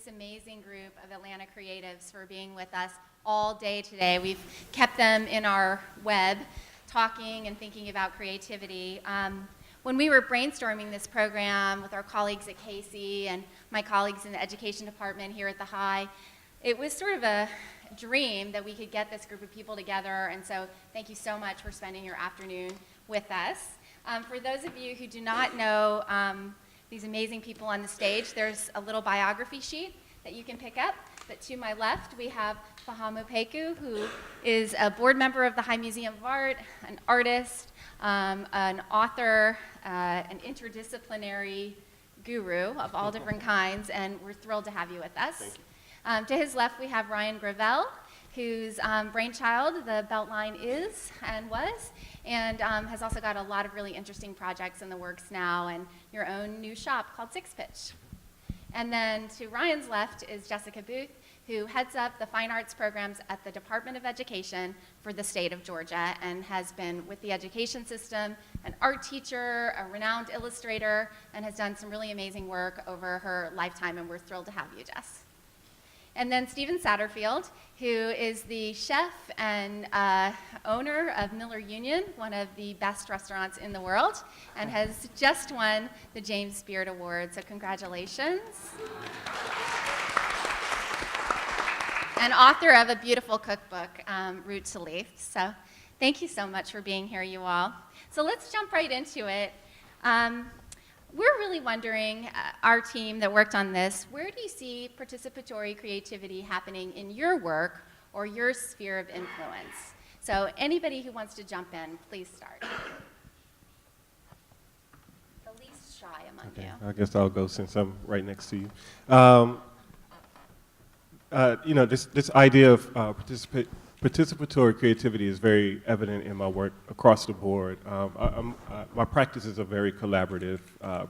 this amazing group of Atlanta creatives for being with us all day today. We've kept them in our web, talking and thinking about creativity. When we were brainstorming this program with our colleagues at Casey and my colleagues in the education department here at the High, it was sort of a dream that we could get this group of people together, and so thank you so much for spending your afternoon with us. For those of you who do not know these amazing people on the stage, there's a little biography sheet that you can pick up. But to my left, we have Fahamu Peku, who is a board member of the High Museum of Art, an artist, an author, an interdisciplinary guru of all different kinds, and we're thrilled to have you with us. Thank you. To his left, we have Ryan Gravel, whose brainchild the Beltline is and was, and has also got a lot of really interesting projects in the works now, and your own new shop called Six Pitch. And then to Ryan's left is Jessica Booth, who heads up the fine arts programs at the Department of Education for the state of Georgia and has been with the education system, an art teacher, a renowned illustrator, and has done some really amazing work over her lifetime, and we're thrilled to have you, Jess. And then Stephen Satterfield, who is the chef and owner of Miller Union, one of the best restaurants in the world, and has just won the James Beard Award, so congratulations. And author of a beautiful cookbook, Route to Leaf. So thank you so much for being here, you all. So let's jump right into it. We're really wondering, our team that worked on this, where do you see participatory creativity happening in your work or your sphere of influence? So anybody who wants to jump in, please start. The least shy among you. I guess I'll go since I'm right next to you. You know, this idea of participatory creativity is very evident in my work across the board. My practice is a very collaborative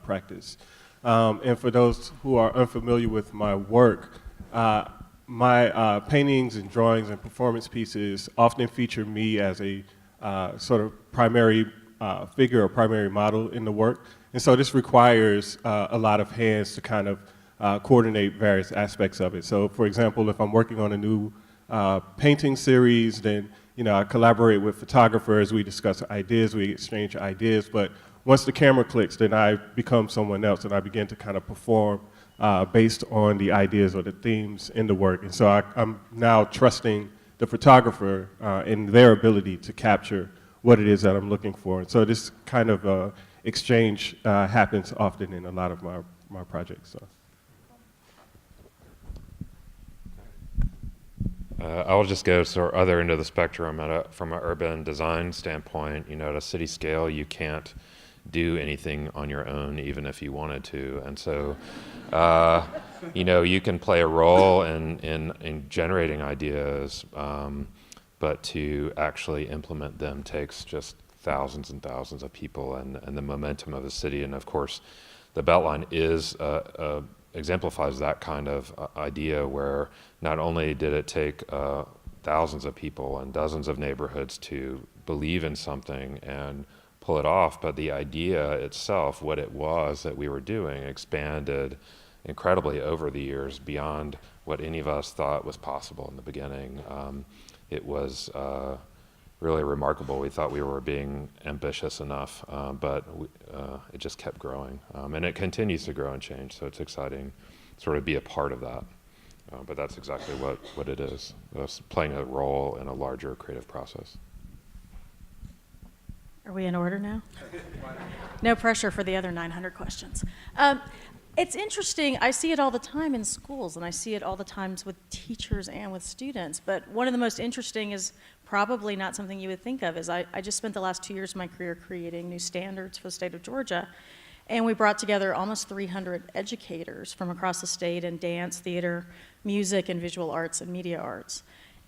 practice. And for those who are unfamiliar with my work, my paintings and drawings and performance pieces often feature me as a sort of primary figure or primary model in the work. And so this requires a lot of hands to kind of coordinate various aspects of it. So for example, if I'm working on a new painting series, then I collaborate with photographers, we discuss ideas, we exchange ideas, but once the camera clicks, then I become someone else and I begin to kind of perform based on the ideas or the themes in the work. And so I'm now trusting the photographer in their ability to capture what it is that I'm looking for. And so this kind of exchange happens often in a lot of my projects. So. I'll just go to the other end of the spectrum from an urban design standpoint. At a city scale, you can't do anything on your own, even if you wanted to. And so, you can play a role in generating ideas, but to actually implement them takes just thousands and thousands of people and the momentum of the city. And of course, the Beltline exemplifies that kind of idea where not only did it take thousands of people and dozens of neighborhoods to believe in something and pull it off, but the idea itself, what it was that we were doing, expanded incredibly over the years beyond what any of us thought was possible in the beginning. It was really remarkable. We thought we were being ambitious enough, but it just kept growing. And it continues to grow and change, so it's exciting to sort of be a part of that. But that's exactly what it is. It's playing a role in a larger creative process. Are we in order now? No pressure for the other 900 questions. It's interesting, I see it all the time in schools, and I see it all the times with teachers and with students, but one of the most interesting is probably not something you would think of, is I just spent the last 2 years of my career creating new standards for the state of Georgia, and we brought together almost 300 educators from across the state in dance, theater, music, and visual arts and media arts.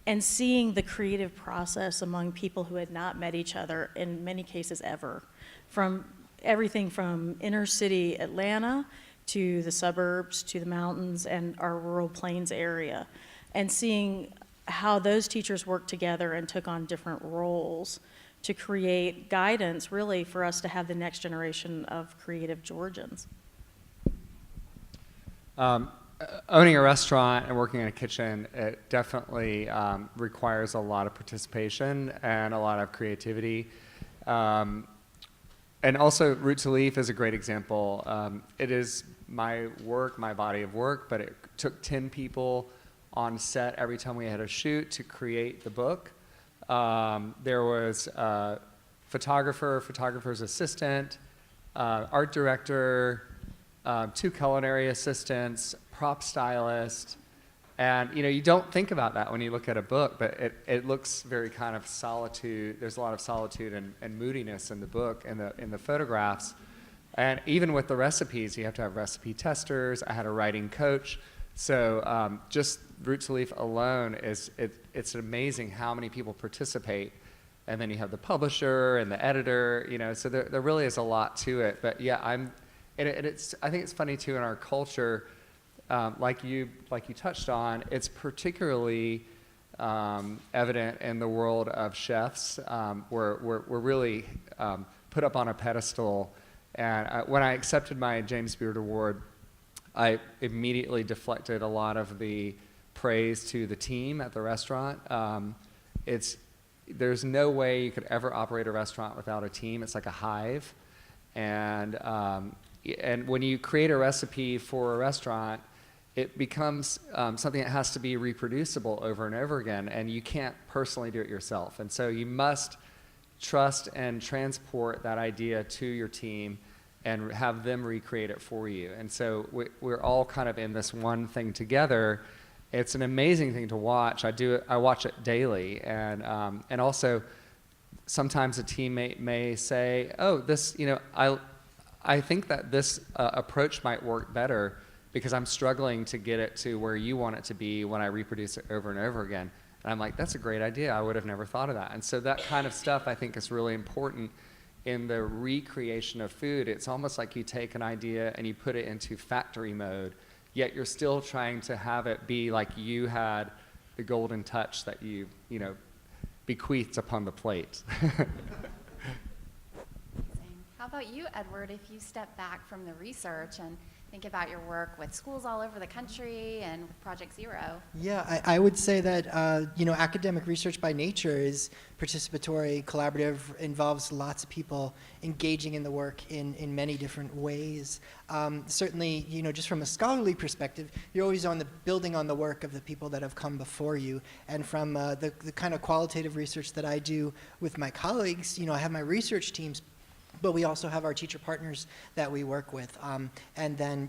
And seeing the creative process among people who had not met each other, in many cases ever, from everything from inner city Atlanta to the suburbs, to the mountains, and our rural plains area. And seeing how those teachers worked together and took on different roles to create guidance, really, for us to have the next generation of creative Georgians. owning a restaurant and working in a kitchen, it definitely requires a lot of participation and a lot of creativity. And also, Root to Leaf is a great example. It is my work, my body of work, but it took 10 people on set every time we had a shoot to create the book. There was a photographer, photographer's assistant, art director, 2 culinary assistants, prop stylist, and you don't think about that when you look at a book, but it looks very kind of solitude. There's a lot of solitude and moodiness in the book and in the photographs, and even with the recipes, you have to have recipe testers. I had a writing coach, so just Root to Leaf alone it's amazing how many people participate, and then you have the publisher and the editor, so there really is a lot to it. But yeah, I think it's funny too in our culture. Like you touched on, it's particularly evident in the world of chefs. We're really put up on a pedestal. And when I accepted my James Beard Award, I immediately deflected a lot of the praise to the team at the restaurant. There's no way you could ever operate a restaurant without a team. It's like a hive. And when you create a recipe for a restaurant, it becomes something that has to be reproducible over and over again, and you can't personally do it yourself. And so you must trust and transport that idea to your team and have them recreate it for you. And so we're all kind of in this one thing together. It's an amazing thing to watch. I watch it daily, and also sometimes a teammate may say, "Oh, this, I think that this approach might work better because I'm struggling to get it to where you want it to be when I reproduce it over and over again." And I'm like, that's a great idea. I would have never thought of that. And so that kind of stuff I think is really important in the recreation of food. It's almost like you take an idea and you put it into factory mode, yet you're still trying to have it be like you had the golden touch that you bequeathed upon the plate. How about you, Edward, if you step back from the research and think about your work with schools all over the country and with Project Zero? Yeah, I would say that, academic research by nature is participatory, collaborative, involves lots of people engaging in the work in many different ways. Certainly, just from a scholarly perspective, you're always building on the work of the people that have come before you. And from the kind of qualitative research that I do with my colleagues, I have my research teams, but we also have our teacher partners that we work with, and then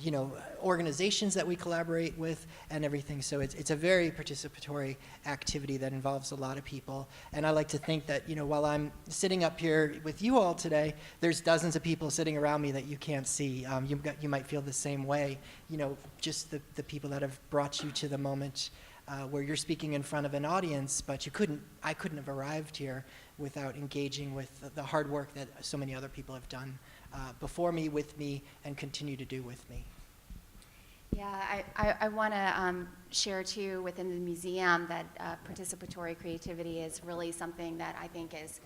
organizations that we collaborate with and everything. So it's a very participatory activity that involves a lot of people. And I like to think that while I'm sitting up here with you all today, there's dozens of people sitting around me that you can't see. You might feel the same way. Just the people that have brought you to the moment where you're speaking in front of an audience, but I couldn't have arrived here without engaging with the hard work that so many other people have done before me, with me, and continue to do with me. Yeah, I want to share too within the museum that participatory creativity is really something that I think is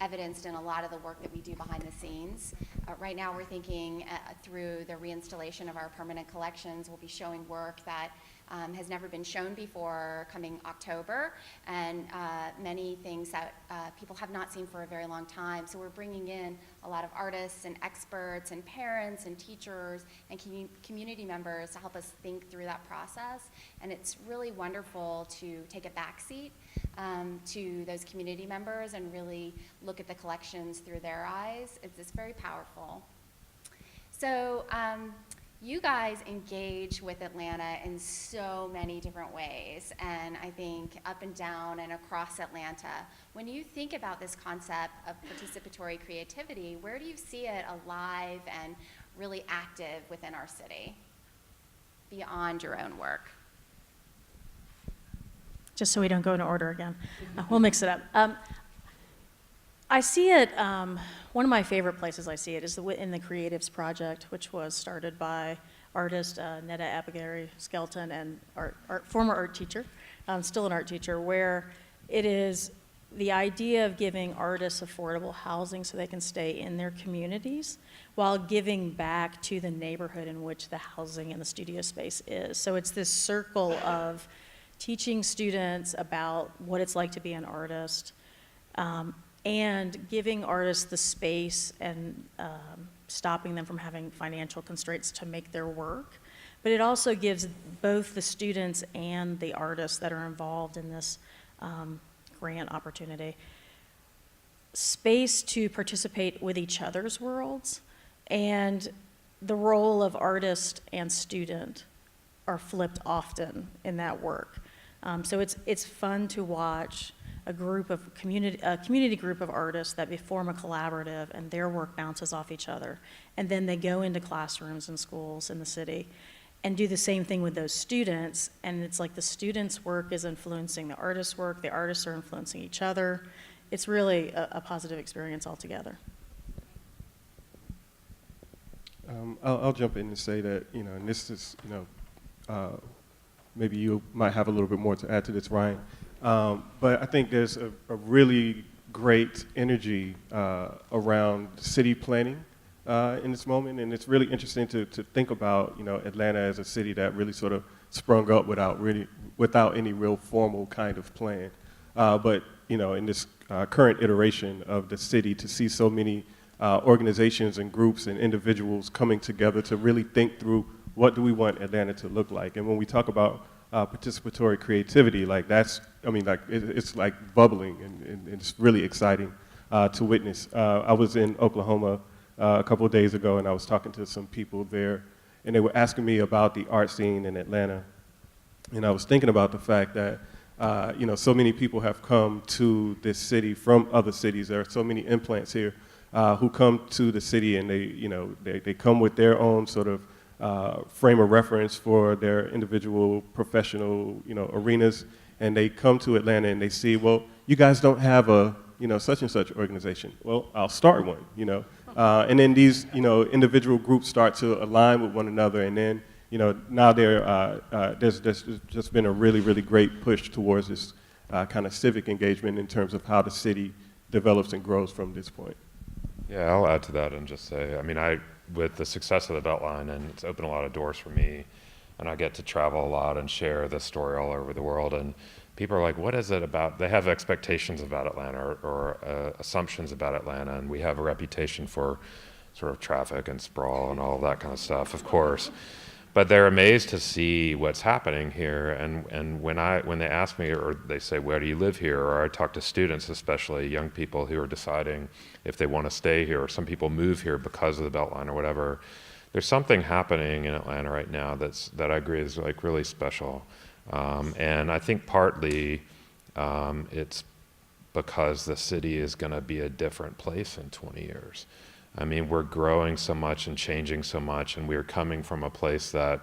evidenced in a lot of the work that we do behind the scenes. Right now we're thinking through the reinstallation of our permanent collections, we'll be showing work that has never been shown before coming October, and many things that people have not seen for a very long time. So we're bringing in a lot of artists and experts and parents and teachers and community members to help us think through that process. And it's really wonderful to take a backseat to those community members and really look at the collections through their eyes. It's very powerful. So you guys engage with Atlanta in so many different ways, and I think up and down and across Atlanta. When you think about this concept of participatory creativity, where do you see it alive and really active within our city, beyond your own work? Just so we don't go in order again. We'll mix it up. I see it, one of my favorite places I see it is in the Creatives Project, which was started by artist Netta Abigary Skelton and former art teacher, still an art teacher, where it is the idea of giving artists affordable housing so they can stay in their communities while giving back to the neighborhood in which the housing and the studio space is. So it's this circle of teaching students about what it's like to be an artist, and giving artists the space and stopping them from having financial constraints to make their work. But it also gives both the students and the artists that are involved in this grant opportunity space to participate with each other's worlds, and the role of artist and student are flipped often in that work. So it's fun to watch a community group of artists that form a collaborative, and their work bounces off each other, and then they go into classrooms and schools in the city and do the same thing with those students, and it's like the students' work is influencing the artists' work, the artists are influencing each other. It's really a positive experience altogether. I'll jump in and say that, and this is, maybe you might have a little bit more to add to this, Ryan, but I think there's a really great energy around city planning in this moment, and it's really interesting to think about, Atlanta as a city that really sort of sprung up without any real formal kind of plan. But in this current iteration of the city, to see so many organizations and groups and individuals coming together to really think through what do we want Atlanta to look like. And when we talk about participatory creativity, it's like bubbling, and it's really exciting to witness. I was in Oklahoma a couple of days ago, and I was talking to some people there, and they were asking me about the art scene in Atlanta. And I was thinking about the fact that, so many people have come to this city from other cities. There are so many implants here who come to the city, and they come with their own sort of frame of reference for their individual professional, arenas, and they come to Atlanta and they see, well, you guys don't have a, such and such organization. Well, I'll start one, and then these, individual groups start to align with one another, and then, now there's just been a really, really great push towards this kind of civic engagement in terms of how the city develops and grows from this point. Yeah, I'll add to that and just say, with the success of the Beltline, and it's opened a lot of doors for me, and I get to travel a lot and share this story all over the world, and people are like, what is it about, they have expectations about Atlanta or assumptions about Atlanta, and we have a reputation for sort of traffic and sprawl and all of that kind of stuff, of course. But they're amazed to see what's happening here, and when they ask me, or they say, where do you live here? Or I talk to students, especially young people who are deciding if they want to stay here, or some people move here because of the Beltline or whatever. There's something happening in Atlanta right now that I agree is like really special. And I think partly it's because the city is going to be a different place in 20 years. We're growing so much and changing so much, and we're coming from a place that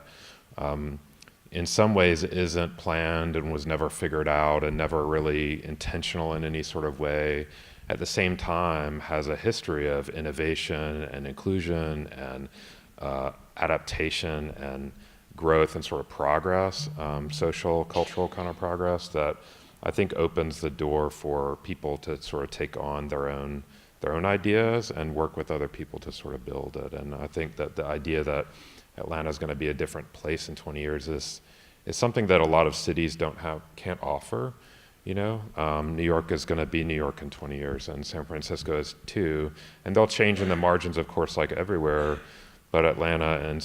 in some ways isn't planned and was never figured out and never really intentional in any sort of way. At the same time, has a history of innovation and inclusion and adaptation and growth and sort of progress, social, cultural kind of progress that I think opens the door for people to sort of take on their own ideas and work with other people to sort of build it. And I think that the idea that Atlanta is going to be a different place in 20 years is something that a lot of cities can't offer. New York is going to be New York in 20 years, and San Francisco is too. And they'll change in the margins, of course, like everywhere. But Atlanta, and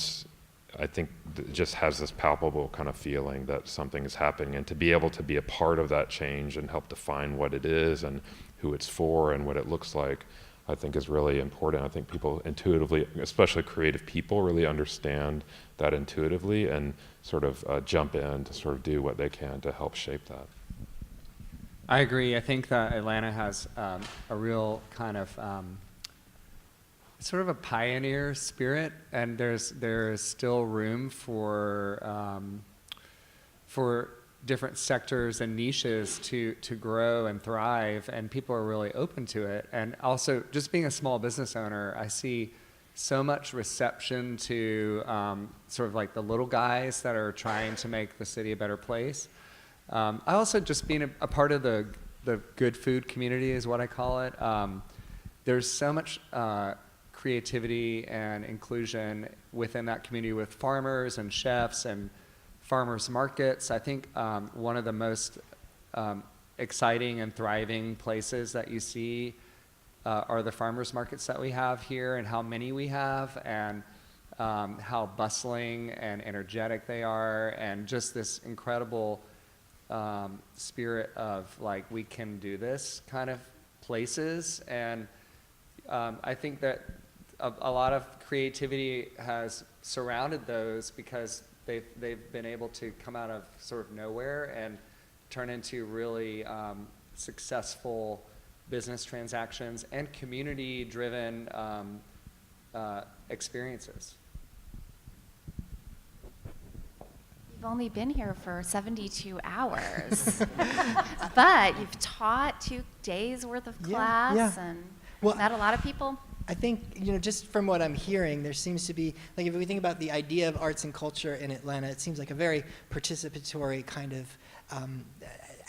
I think, just has this palpable kind of feeling that something is happening, and to be able to be a part of that change and help define what it is and who it's for and what it looks like, I think is really important. I think people intuitively, especially creative people, really understand that intuitively and sort of jump in to sort of do what they can to help shape that. I agree. I think that Atlanta has a real kind of sort of a pioneer spirit, and there is still room for different sectors and niches to grow and thrive, and people are really open to it. And also, just being a small business owner, I see so much reception to sort of like the little guys that are trying to make the city a better place. I also, just being a part of the the good food community is what I call it. There's so much creativity and inclusion within that community with farmers and chefs and farmers markets. I think one of the most exciting and thriving places that you see are the farmers markets that we have here, and how many we have, and how bustling and energetic they are, and just this incredible spirit of like, we can do this kind of places. And I think that a lot of creativity has surrounded those because they've been able to come out of sort of nowhere and turn into really successful business transactions and community-driven experiences. You've only been here for 72 hours, but you've taught 2 days worth of class and met a lot of people. I think, just from what I'm hearing, there seems to be, like, if we think about the idea of arts and culture in Atlanta, it seems like a very participatory kind of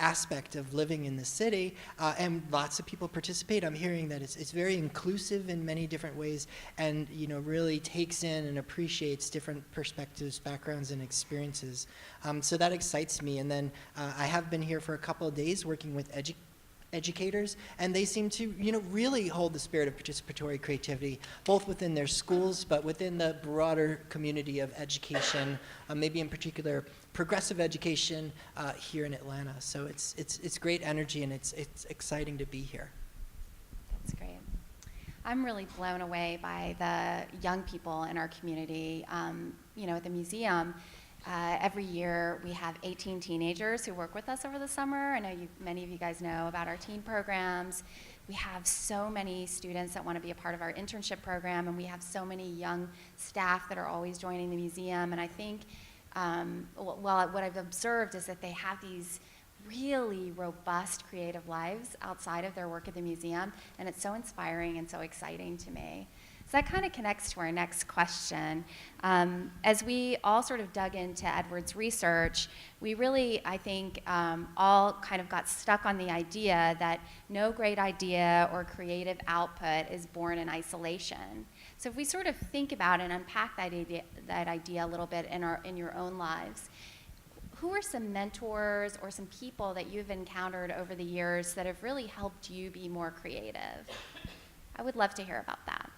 aspect of living in the city, and lots of people participate. I'm hearing that it's very inclusive in many different ways, and really takes in and appreciates different perspectives, backgrounds, and experiences. So that excites me. And then I have been here for a couple of days working with educators, and they seem to really hold the spirit of participatory creativity, both within their schools but within the broader community of education, maybe in particular progressive education here in Atlanta. So it's great energy, and it's exciting to be here. That's great. I'm really blown away by the young people in our community. At the museum, every year we have 18 teenagers who work with us over the summer. I know many of you guys know about our teen programs. We have so many students that want to be a part of our internship program, and we have so many young staff that are always joining the museum. And I think, what I've observed is that they have these really robust creative lives outside of their work at the museum, and it's so inspiring and so exciting to me. So that kind of connects to our next question. As we all sort of dug into Edward's research, we really, I think, all kind of got stuck on the idea that no great idea or creative output is born in isolation. So if we sort of think about and unpack that idea a little bit in your own lives, who are some mentors or some people that you've encountered over the years that have really helped you be more creative? I would love to hear about that.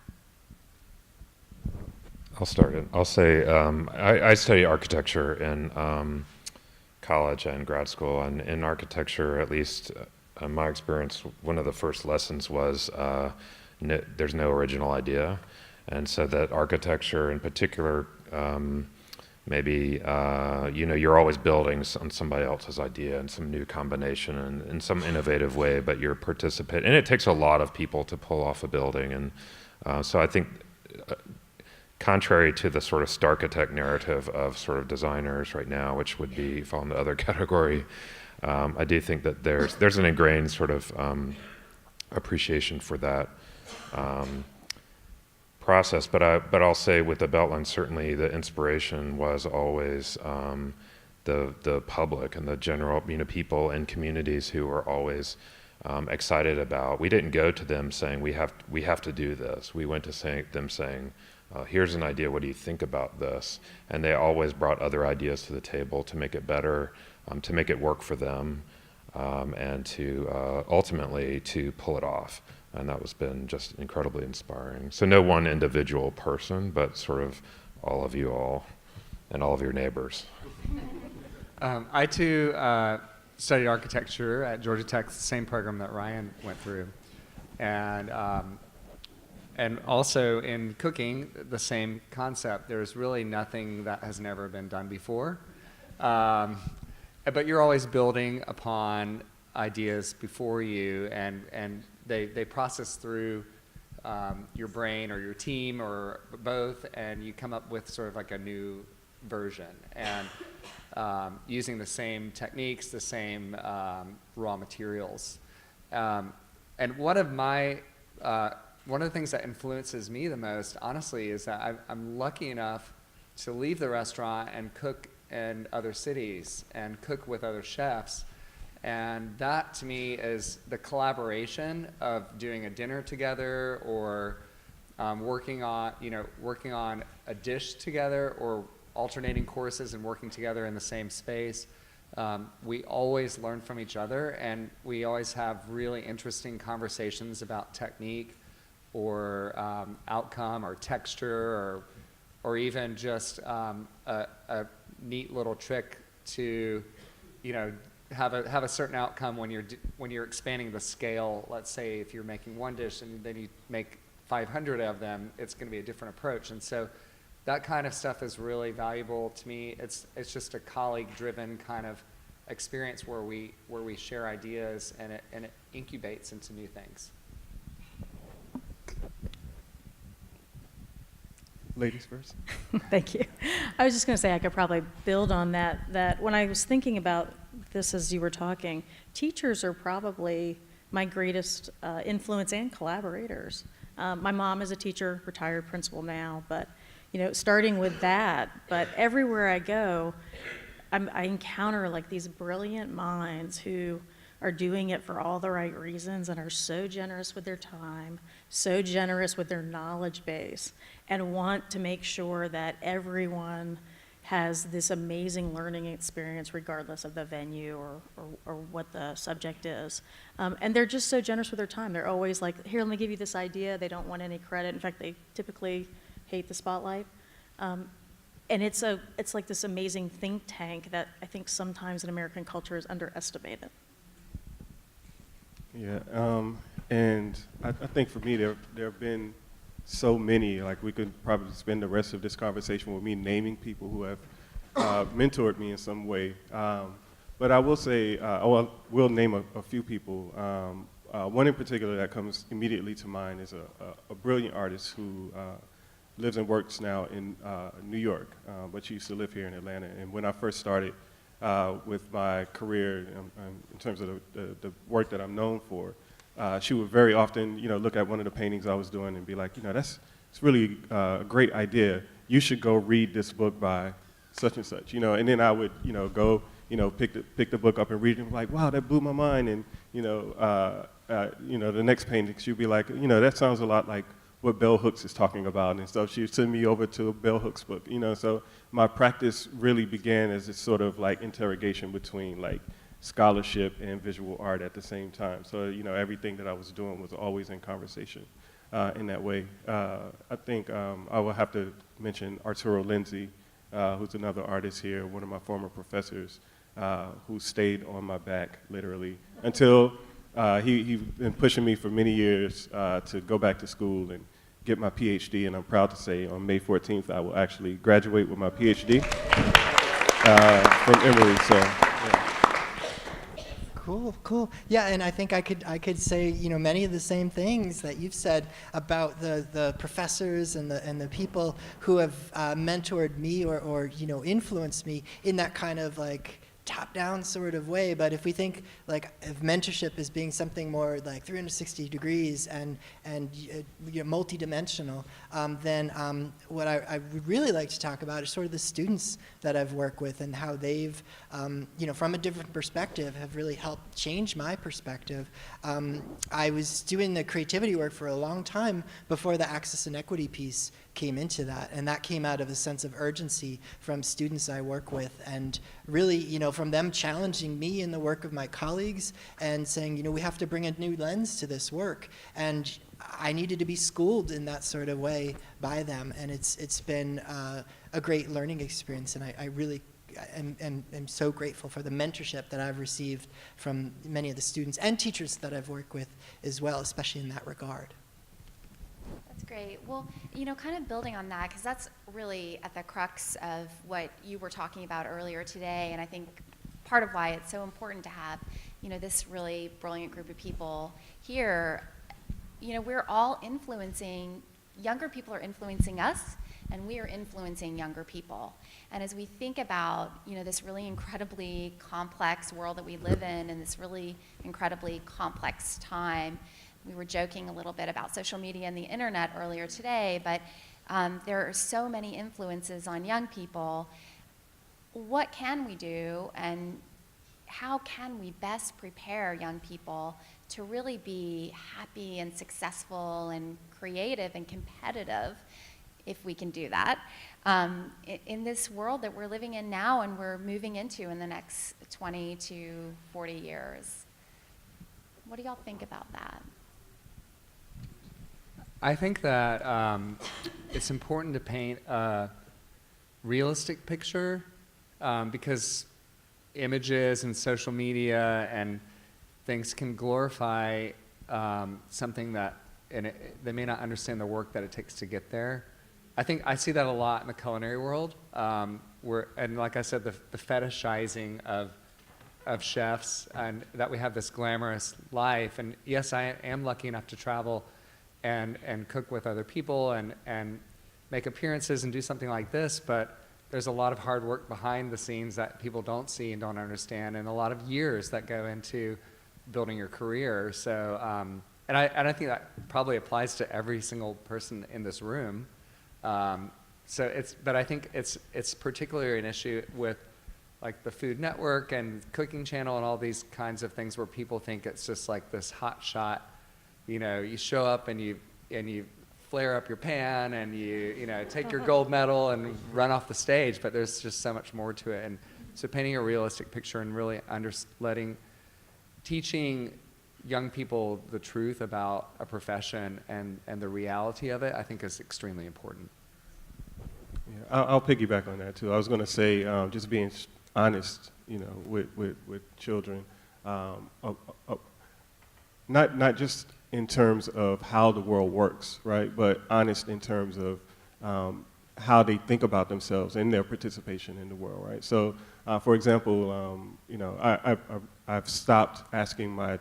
I'll start it. I'll say I studied architecture in college and grad school, and in architecture, at least in my experience, one of the first lessons was there's no original idea, and so that architecture in particular, maybe you're always building on somebody else's idea and some new combination and in some innovative way, but you're participating, and it takes a lot of people to pull off a building, and so I think. Contrary to the sort of starchitect narrative of sort of designers right now, which would be fall in the other category, I do think that there's an ingrained sort of appreciation for that process. But I'll say with the Beltline, certainly the inspiration was always the public and the general people in communities who were always excited about. We didn't go to them saying we have to do this. We went to them saying. Here's an idea, what do you think about this? And they always brought other ideas to the table to make it better, to make it work for them, and to ultimately to pull it off. And that was been just incredibly inspiring. So no one individual person, but sort of all of you all and all of your neighbors. I too studied architecture at Georgia Tech, the same program that Ryan went through. And also in cooking, the same concept. There's really nothing that has never been done before. But you're always building upon ideas before you, and they process through your brain or your team or both, and you come up with sort of like a new version. And using the same techniques, the same raw materials. And one of the things that influences me the most, honestly, is that I'm lucky enough to leave the restaurant and cook in other cities and cook with other chefs. And that to me is the collaboration of doing a dinner together, or working on a dish together, or alternating courses and working together in the same space. We always learn from each other, and we always have really interesting conversations about technique, or outcome, or texture, or even just a neat little trick to, have a certain outcome when you're expanding the scale. Let's say if you're making one dish and then you make 500 of them, it's going to be a different approach. And so that kind of stuff is really valuable to me. It's just a colleague-driven kind of experience where we share ideas, and it incubates into new things. Ladies first. Thank you. I was just going to say I could probably build on that when I was thinking about this as you were talking, teachers are probably my greatest influence and collaborators. My mom is a teacher, retired principal now, but starting with that, but everywhere I go, I encounter like these brilliant minds who are doing it for all the right reasons and are so generous with their time, so generous with their knowledge base, and want to make sure that everyone has this amazing learning experience regardless of the venue or what the subject is. And they're just so generous with their time. They're always like, here, let me give you this idea. They don't want any credit. In fact, they typically hate the spotlight. And it's like this amazing think tank that I think sometimes in American culture is underestimated. Yeah, and I think for me there have been so many. Like, we could probably spend the rest of this conversation with me naming people who have mentored me in some way. But I will say, we'll name a few people. One in particular that comes immediately to mind is a brilliant artist who lives and works now in New York, but she used to live here in Atlanta. And when I first started with my career in terms of the work that I'm known for, she would very often, look at one of the paintings I was doing and be like, it's really a great idea. You should go read this book by such and such, And then I would, go, pick the book up and read it and be like, wow, that blew my mind. And the next painting, she'd be like, that sounds a lot like what Bell Hooks is talking about, and so she would send me over to a Bell Hooks book, So my practice really began as this sort of like interrogation between like scholarship and visual art at the same time. So everything that I was doing was always in conversation in that way. I think I will have to mention Arturo Lindsay, who's another artist here, one of my former professors, who stayed on my back literally until he's been pushing me for many years to go back to school and get my PhD, and I'm proud to say on May 14th I will actually graduate with my PhD from Emory. So, yeah. Cool. Yeah, and I think I could say many of the same things that you've said about the professors and the people who have mentored me or influenced me in that kind of like top-down sort of way. But if we think like of mentorship as being something more like 360 degrees and multi-dimensional, then what I would really like to talk about is sort of the students that I've worked with and how they've, from a different perspective, have really helped change my perspective. I was doing the creativity work for a long time before the access and equity piece came into that, and that came out of a sense of urgency from students I work with, and really, from them challenging me in the work of my colleagues and saying, we have to bring a new lens to this work, and I needed to be schooled in that sort of way by them, and it's been a great learning experience, and I really am so grateful for the mentorship that I've received from many of the students and teachers that I've worked with as well, especially in that regard. That's great. Well, kind of building on that, because that's really at the crux of what you were talking about earlier today, and I think part of why it's so important to have, this really brilliant group of people here. We're all influencing, younger people are influencing us, and we are influencing younger people. And as we think about, this really incredibly complex world that we live in, and this really incredibly complex time, we were joking a little bit about social media and the internet earlier today, but there are so many influences on young people. What can we do? And how can we best prepare young people to really be happy and successful and creative and competitive, if we can do that, in this world that we're living in now and we're moving into in the next 20 to 40 years. What do y'all think about that? I think that it's important to paint a realistic picture because images and social media and things can glorify something that they may not understand the work that it takes to get there. I think I see that a lot in the culinary world, and like I said, the fetishizing of chefs, and that we have this glamorous life. And yes, I am lucky enough to travel and cook with other people and make appearances and do something like this, but there's a lot of hard work behind the scenes that people don't see and don't understand, and a lot of years that go into building your career. So, and I think that probably applies to every single person in this room. But I think it's particularly an issue with like the Food Network and Cooking Channel and all these kinds of things where people think it's just like this hot shot, you show up and you flare up your pan and you take your gold medal and run off the stage, but there's just so much more to it. And so painting a realistic picture and really teaching young people the truth about a profession and the reality of it, I think is extremely important. Yeah, I'll piggyback on that too. I was going to say just being honest, with children, not just in terms of how the world works, right, but honest in terms of how they think about themselves and their participation in the world, right? So, for example, I've stopped asking my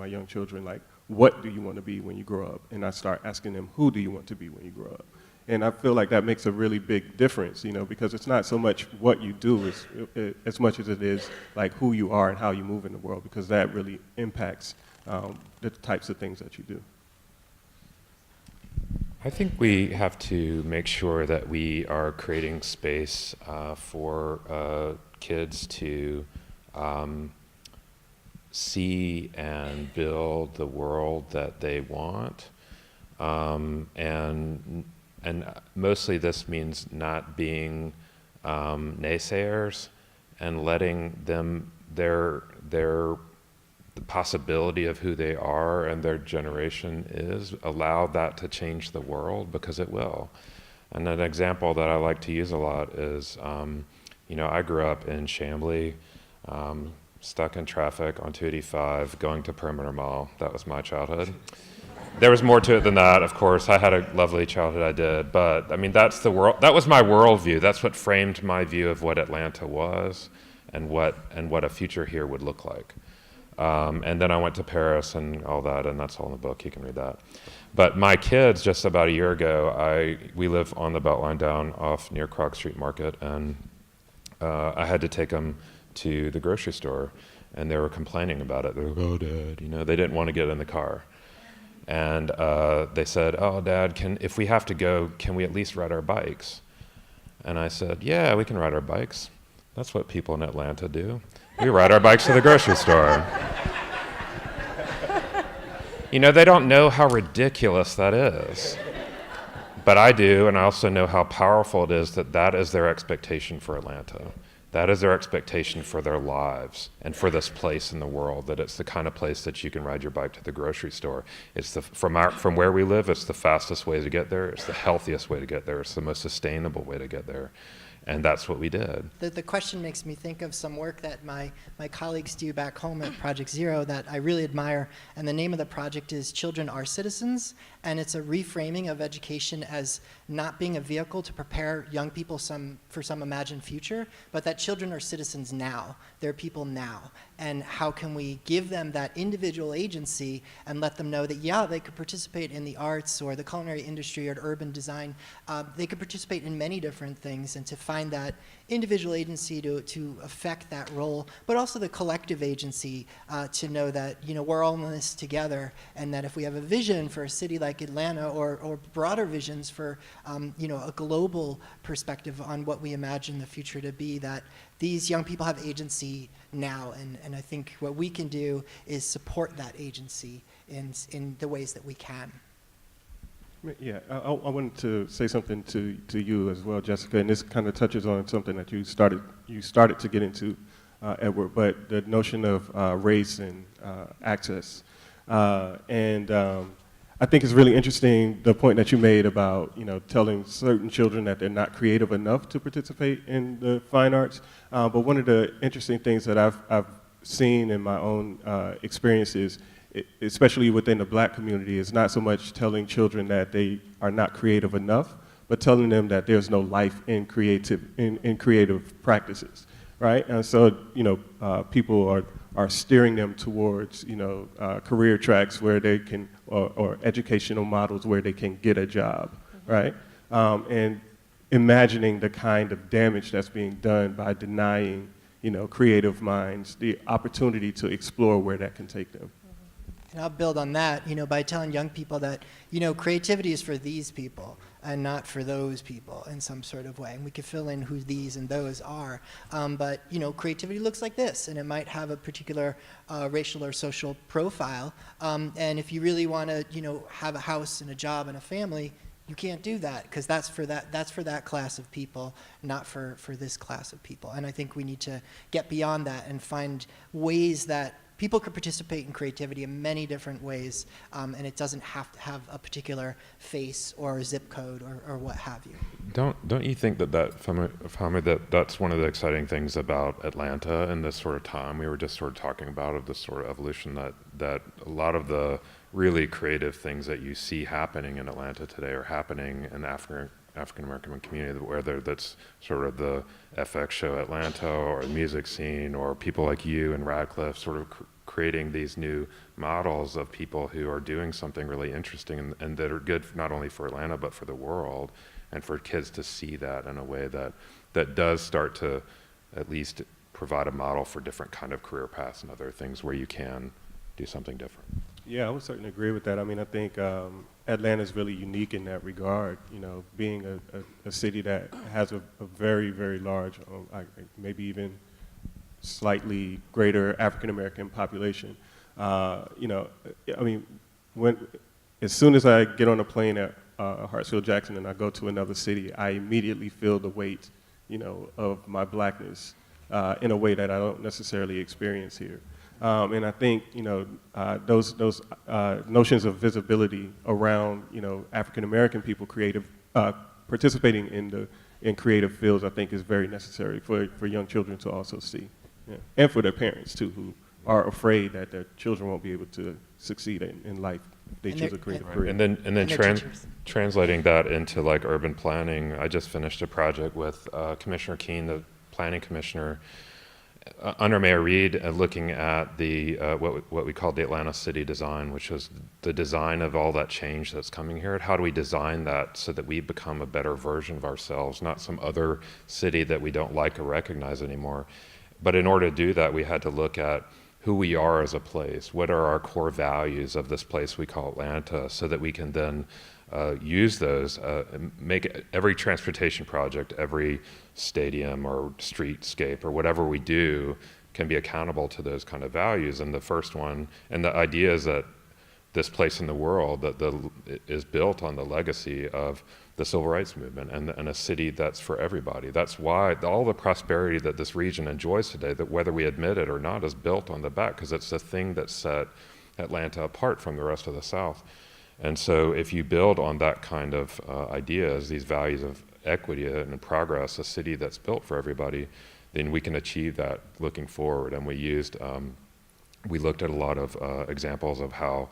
young children, like, what do you want to be when you grow up? And I start asking them, who do you want to be when you grow up? And I feel like that makes a really big difference, because it's not so much what you do as much as it is like who you are and how you move in the world, because that really impacts the types of things that you do. I think we have to make sure that we are creating space for kids to see and build the world that they want. And mostly this means not being naysayers and letting them the possibility of who they are and their generation is, allow that to change the world, because it will. And an example that I like to use a lot is, I grew up in Chamblee, stuck in traffic on 285, going to Perimeter Mall. That was my childhood. There was more to it than that, of course. I had a lovely childhood, I did. But, that's the world. That was my worldview. That's what framed my view of what Atlanta was and what a future here would look like. And then I went to Paris and all that, and that's all in the book. You can read that. But my kids, just about a year ago, we live on the Beltline down off near Krog Street Market, and I had to take them to the grocery store, and they were complaining about it. They were like, "Oh, Dad," they didn't want to get in the car. And they said, "Oh, Dad, if we have to go, can we at least ride our bikes?" And I said, "Yeah, we can ride our bikes. That's what people in Atlanta do. We ride our bikes to the grocery store." They don't know how ridiculous that is. But I do, and I also know how powerful it is that is their expectation for Atlanta. That is their expectation for their lives and for this place in the world, that it's the kind of place that you can ride your bike to the grocery store. It's from where we live, it's the fastest way to get there. It's the healthiest way to get there. It's the most sustainable way to get there. And that's what we did. The question makes me think of some work that my colleagues do back home at Project Zero that I really admire. And the name of the project is Children Are Citizens. And it's a reframing of education as not being a vehicle to prepare young people for some imagined future, but that children are citizens now. They're people now. And how can we give them that individual agency and let them know that, yeah, they could participate in the arts or the culinary industry or urban design. They could participate in many different things, and to find that individual agency to affect that role, but also the collective agency to know that, we're all in this together, and that if we have a vision for a city like Atlanta or broader visions for a global perspective on what we imagine the future to be, that these young people have agency now, and I think what we can do is support that agency in the ways that we can. Yeah, I wanted to say something to you as well, Jessica, and this kind of touches on something that you started to get into, Edward, but the notion of race and access. I think it's really interesting the point that you made about telling certain children that they're not creative enough to participate in the fine arts. But one of the interesting things that I've seen in my own experiences, especially within the Black community, is not so much telling children that they are not creative enough, but telling them that there's no life in creative practices, right? And so people are steering them towards career tracks where they can, or educational models where they can get a job, right? And imagining the kind of damage that's being done by denying creative minds the opportunity to explore where that can take them. And I'll build on that, by telling young people that, creativity is for these people and not for those people in some sort of way. And we can fill in who these and those are. But, creativity looks like this, and it might have a particular racial or social profile. And if you really want to, have a house and a job and a family, you can't do that, because that's for that class of people, not for this class of people. And I think we need to get beyond that and find ways that people could participate in creativity in many different ways, and it doesn't have to have a particular face or zip code or what have you. Don't you think that that's one of the exciting things about Atlanta and this sort of time we were just sort of talking about, of this sort of evolution, that a lot of the really creative things that you see happening in Atlanta today are happening in the African American community, whether that's sort of the FX show Atlanta or the music scene or people like you and Radcliffe sort of creating these new models of people who are doing something really interesting and that are good not only for Atlanta but for the world, and for kids to see that in a way that does start to at least provide a model for different kind of career paths and other things where you can do something different. Yeah, I would certainly agree with that. I mean, I think Atlanta is really unique in that regard, being a city that has a very, very large, maybe even slightly greater African-American population. I mean, as soon as I get on a plane at Hartsfield-Jackson and I go to another city, I immediately feel the weight, of my Blackness in a way that I don't necessarily experience here. And I think those notions of visibility around African American people participating in creative fields, I think is very necessary for young children to also see, and for their parents too, who are afraid that their children won't be able to succeed in life if they choose a creative career. And then translating that into like urban planning, I just finished a project with Commissioner Keene, the planning commissioner, under Mayor Reed, looking at the what we call the Atlanta city design, which is the design of all that change that's coming here. How do we design that so that we become a better version of ourselves, not some other city that we don't like or recognize anymore? But in order to do that, we had to look at who we are as a place. What are our core values of this place we call Atlanta, so that we can then use those, make every transportation project, every stadium or streetscape or whatever we do can be accountable to those kind of values. And the first one, and the idea is that this place in the world that is built on the legacy of the civil rights movement and a city that's for everybody. That's why all the prosperity that this region enjoys today, that whether we admit it or not, is built on the back, because it's the thing that set Atlanta apart from the rest of the South. And so if you build on that kind of ideas, these values of equity and progress, a city that's built for everybody, then we can achieve that looking forward. And we looked at a lot of examples of how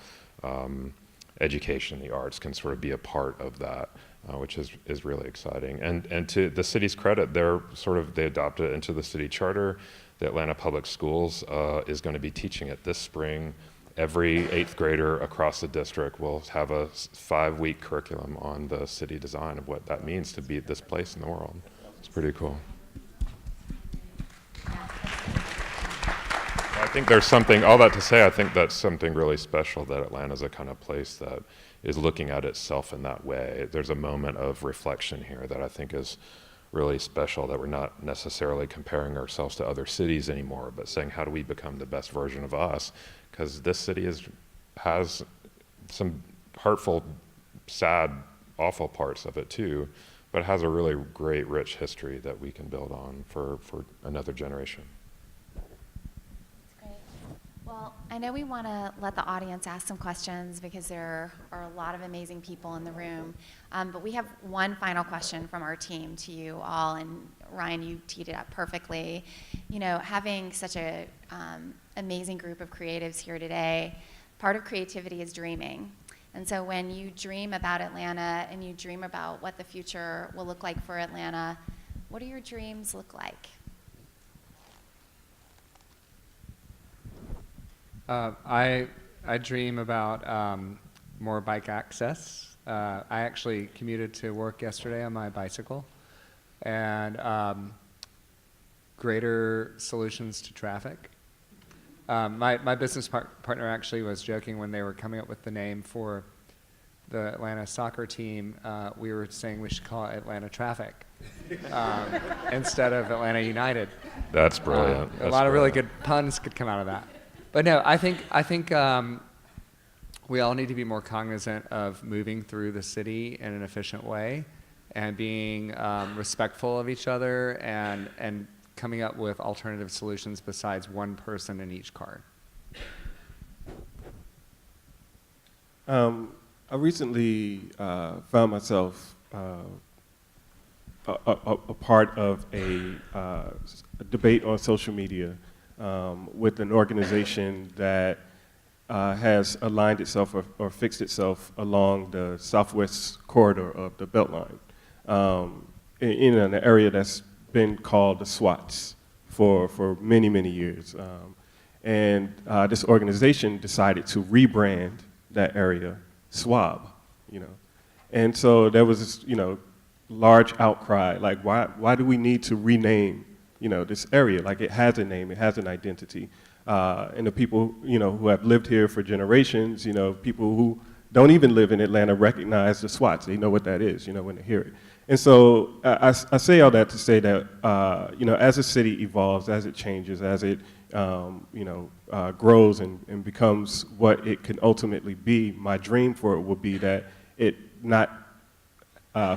education and the arts can sort of be a part of that, which is really exciting. And to the city's credit, they adopted it into the city charter. The Atlanta Public Schools is going to be teaching it this spring. Every 8th grader across the district will have a 5-week curriculum on the city design of what that means to be this place in the world. It's pretty cool. think there's something, all that to say, I think that's something really special that Atlanta's a kind of place that is looking at itself in that way. There's a moment of reflection here that I think is really special, that we're not necessarily comparing ourselves to other cities anymore, but saying, how do we become the best version of us? Because this city has some hurtful, sad, awful parts of it too, but it has a really great, rich history that we can build on for another generation. Great. Well, I know we want to let the audience ask some questions because there are a lot of amazing people in the room. But we have one final question from our team to you all, and Ryan, you teed it up perfectly. You know, having such a amazing group of creatives here today, part of creativity is dreaming. And so when you dream about Atlanta and you dream about what the future will look like for Atlanta, what do your dreams look like? I dream about more bike access. I actually commuted to work yesterday on my bicycle, and greater solutions to traffic. My business partner actually was joking when they were coming up with the name for the Atlanta soccer team. We were saying we should call it Atlanta Traffic instead of Atlanta United. That's brilliant. A lot of really good puns could come out of that. But no, I think we all need to be more cognizant of moving through the city in an efficient way and being respectful of each other and coming up with alternative solutions besides one person in each car. I recently found myself a part of a debate on social media with an organization that has aligned itself or fixed itself along the southwest corridor of the Beltline in an area that's been called the Swatch for many, many years. And this organization decided to rebrand that area Swab, you know. And so there was this, you know, large outcry, like why do we need to rename, you know, this area? Like it has a name, it has an identity. And the people, you know, who have lived here for generations, you know, people who don't even live in Atlanta recognize the Swatch. They know what that is, you know, when they hear it. And so I say all that to say that, you know, as a city evolves, as it changes, as it, you know, grows and becomes what it can ultimately be, my dream for it will be that it not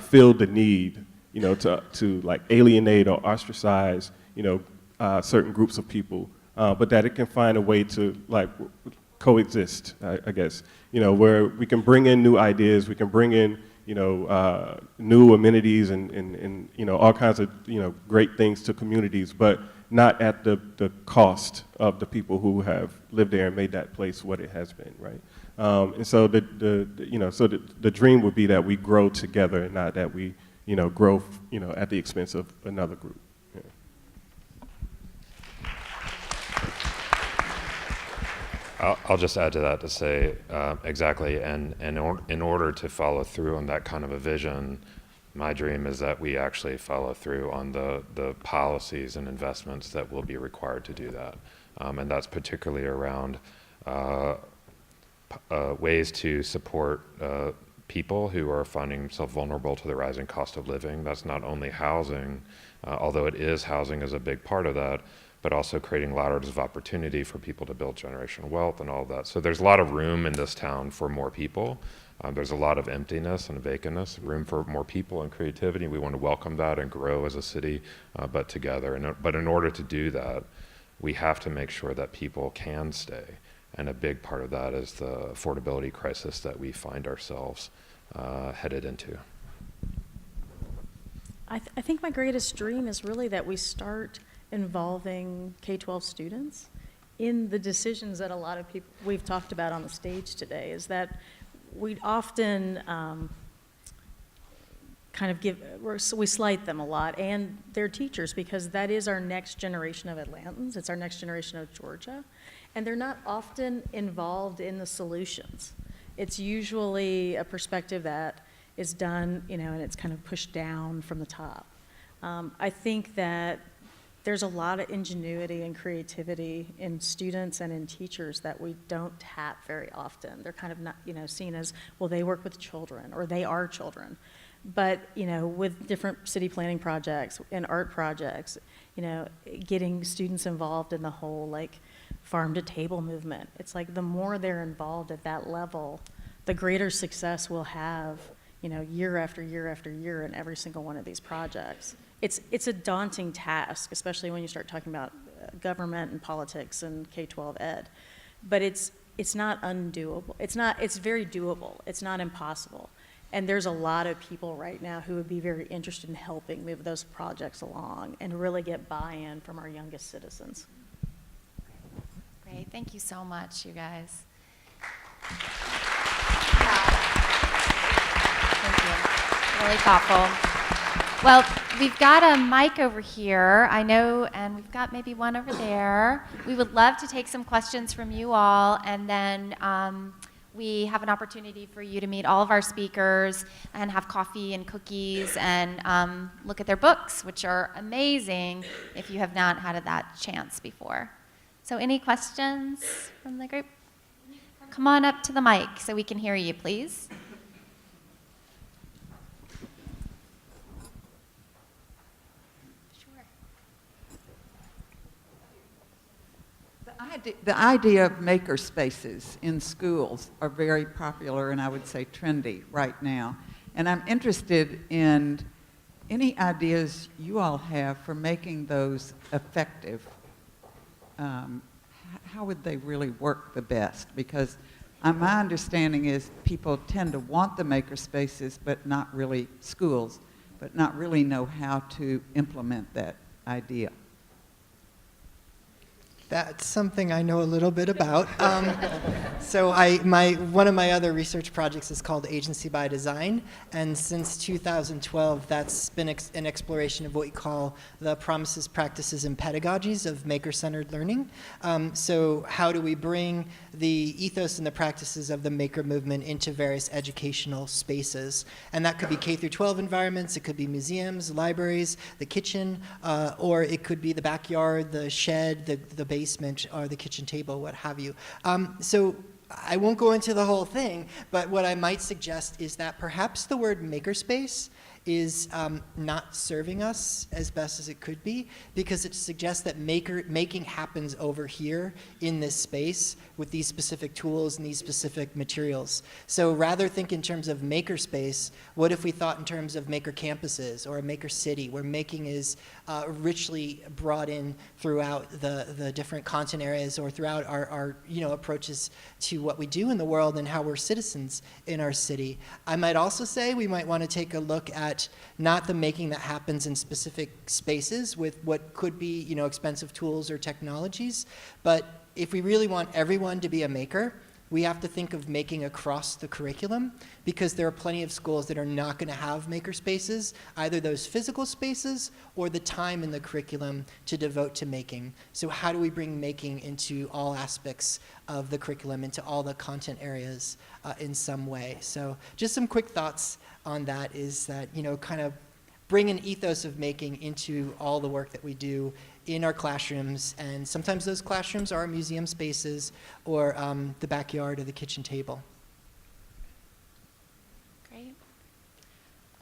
feel the need, you know, to like alienate or ostracize, you know, certain groups of people, but that it can find a way to like coexist, I guess, you know, where we can bring in new ideas, we can bring in, you know, new amenities and you know, all kinds of, you know, great things to communities, but not at the cost of the people who have lived there and made that place what it has been, right? And so you know, so the dream would be that we grow together and not that we, you know, grow, you know, at the expense of another group. Yeah. I'll just add to that to say exactly, and in order to follow through on that kind of a vision, my dream is that we actually follow through on the policies and investments that will be required to do that. And that's particularly around ways to support people who are finding themselves vulnerable to the rising cost of living. That's not only housing, although it is housing is a big part of that, but also creating ladders of opportunity for people to build generational wealth and all of that. So there's a lot of room in this town for more people. There's a lot of emptiness and vacantness, room for more people and creativity. We want to welcome that and grow as a city, but together. But in order to do that, we have to make sure that people can stay. And a big part of that is the affordability crisis that we find ourselves headed into. I think my greatest dream is really that we start involving K-12 students in the decisions that a lot of people we've talked about on the stage today, is that we often kind of we slight them a lot, and their teachers, because that is our next generation of Atlantans, it's our next generation of Georgia, and they're not often involved in the solutions. It's usually a perspective that is done, you know, and it's kind of pushed down from the top. I think that there's a lot of ingenuity and creativity in students and in teachers that we don't tap very often. They're kind of not, seen as, well, they work with children or they are children. But, with different city planning projects and art projects, getting students involved in the whole like farm to table movement. It's like the more they're involved at that level, the greater success we'll have, year after year after year in every single one of these projects. It's a daunting task, especially when you start talking about government and politics and K-12 ed. But it's not undoable. It's very doable. It's not impossible. And there's a lot of people right now who would be very interested in helping move those projects along and really get buy-in from our youngest citizens. Great. Thank you so much, you guys. Thank you. Really thoughtful. Well, we've got a mic over here, I know, and we've got maybe one over there. We would love to take some questions from you all, and then we have an opportunity for you to meet all of our speakers and have coffee and cookies and look at their books, which are amazing if you have not had that chance before. So any questions from the group? Come on up to the mic so we can hear you, please. The idea of makerspaces in schools are very popular and I would say trendy right now. And I'm interested in any ideas you all have for making those effective. How would they really work the best? Because my understanding is people tend to want the makerspaces, but not really schools, but not really know how to implement that idea. That's something I know a little bit about. So one of my other research projects is called Agency by Design, and since 2012, that's been an exploration of what we call the promises, practices, and pedagogies of maker-centered learning. So how do we bring the ethos and the practices of the maker movement into various educational spaces? And that could be K through 12 environments, it could be museums, libraries, the kitchen, or it could be the backyard, the shed, the basement, or the kitchen table, what have you. So I won't go into the whole thing, but what I might suggest is that perhaps the word makerspace is not serving us as best as it could be, because it suggests that making happens over here in this space with these specific tools and these specific materials. So rather think in terms of makerspace, what if we thought in terms of maker campuses or a maker city, where making is richly brought in throughout the different content areas or throughout our approaches to what we do in the world and how we're citizens in our city. I might also say we might want to take a look at not the making that happens in specific spaces with what could be, expensive tools or technologies, but if we really want everyone to be a maker, we have to think of making across the curriculum, because there are plenty of schools that are not going to have maker spaces, either those physical spaces or the time in the curriculum to devote to making. So how do we bring making into all aspects of the curriculum, into all the content areas in some way? So just some quick thoughts on that is that, kind of bring an ethos of making into all the work that we do in our classrooms, and sometimes those classrooms are museum spaces or the backyard or the kitchen table. Great.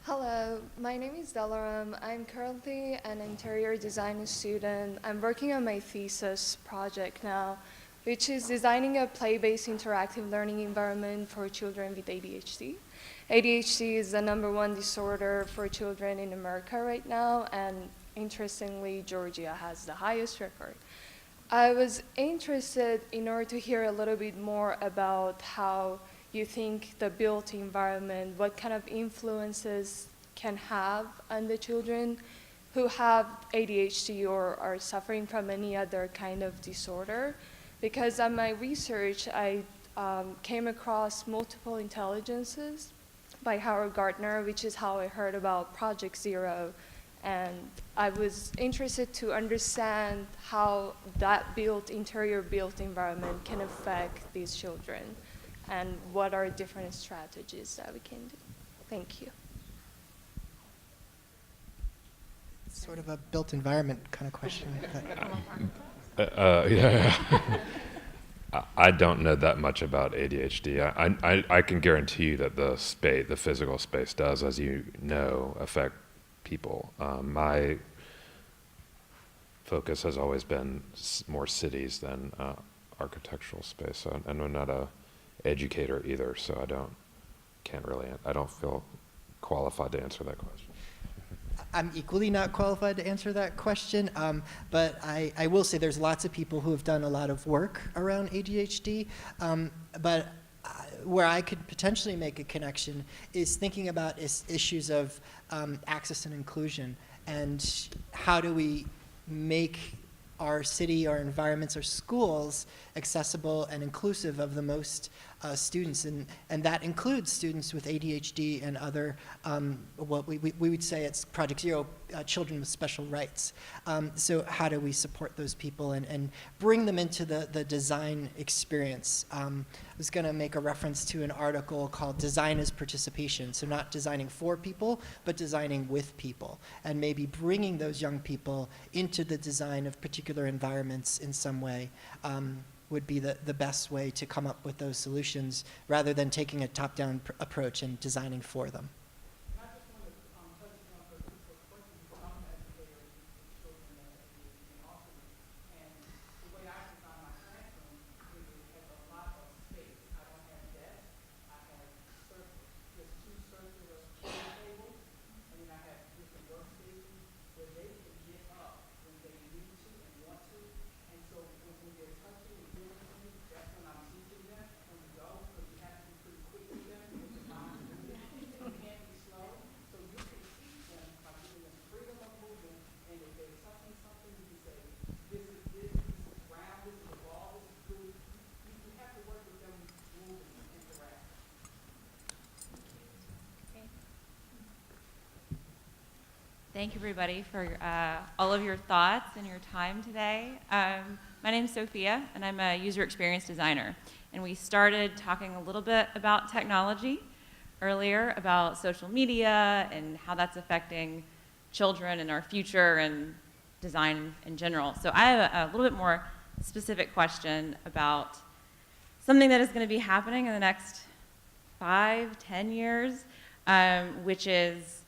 Hello, my name is Delaram. I'm currently an interior design student. I'm working on my thesis project now, which is designing a play-based interactive learning environment for children with ADHD. ADHD is the #1 disorder for children in America right now, and interestingly, Georgia has the highest record. I was interested in order to hear a little bit more about how you think the built environment, what kind of influences can have on the children who have ADHD or are suffering from any other kind of disorder. Because on my research, I came across multiple intelligences by Howard Gardner, which is how I heard about Project Zero. And I was interested to understand how that interior built environment can affect these children, and what are different strategies that we can do. Thank you. Sort of a built environment kind of question. Yeah. I don't know that much about ADHD. I can guarantee you that the physical space does, as you know, affect people. My focus has always been more cities than architectural space, and I'm not a educator either, so I don't feel qualified to answer that question. I'm equally not qualified to answer that question, but I will say there's lots of people who have done a lot of work around ADHD, but where I could potentially make a connection is thinking about issues of access and inclusion, and how do we make our city, our environments, our schools accessible and inclusive of the most students, and that includes students with ADHD and other, what we would say it's Project Zero, children with special rights. So how do we support those people and bring them into the design experience? I was going to make a reference to an article called Design as Participation, so not designing for people, but designing with people, and maybe bringing those young people into the design of particular environments in some way. Would be the best way to come up with those solutions, rather than taking a top-down approach and designing for them. Thank you, everybody, for all of your thoughts and your time today. My name is Sofia, and I'm a user experience designer. And we started talking a little bit about technology earlier, about social media and how that's affecting children and our future and design in general. So I have a little bit more specific question about something that is going to be happening in the next 5-10 years, which is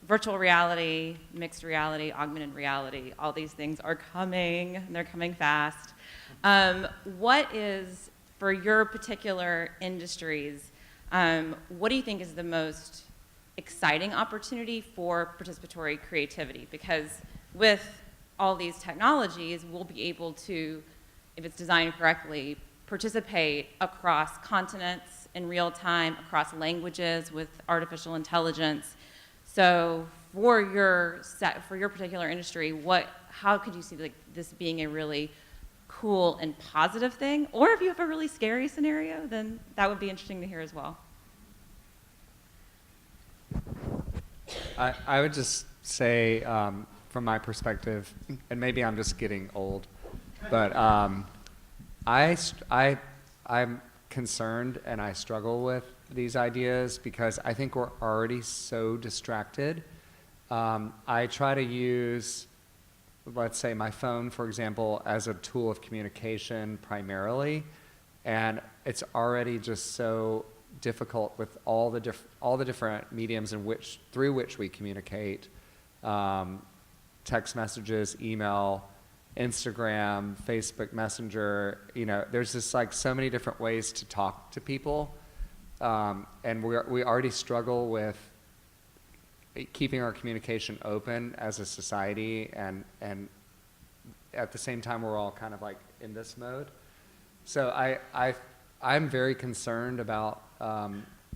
virtual reality, mixed reality, augmented reality. All these things are coming, and they're coming fast. What is, for your particular industries, what do you think is the most exciting opportunity for participatory creativity? Because with all these technologies, we'll be able to, if it's designed correctly, participate across continents in real time, across languages with artificial intelligence. So for your particular industry, how could you see this being a really cool and positive thing? Or if you have a really scary scenario, then that would be interesting to hear as well. I would just say, from my perspective, and maybe I'm just getting old, but I'm concerned and I struggle with these ideas because I think we're already so distracted. I try to use, let's say, my phone, for example, as a tool of communication primarily, and it's already just so difficult with all the different mediums through which we communicate, text messages, email, Instagram, Facebook Messenger. There's just like so many different ways to talk to people, and we already struggle with keeping our communication open as a society, and at the same time we're all kind of like in this mode. So I'm very concerned about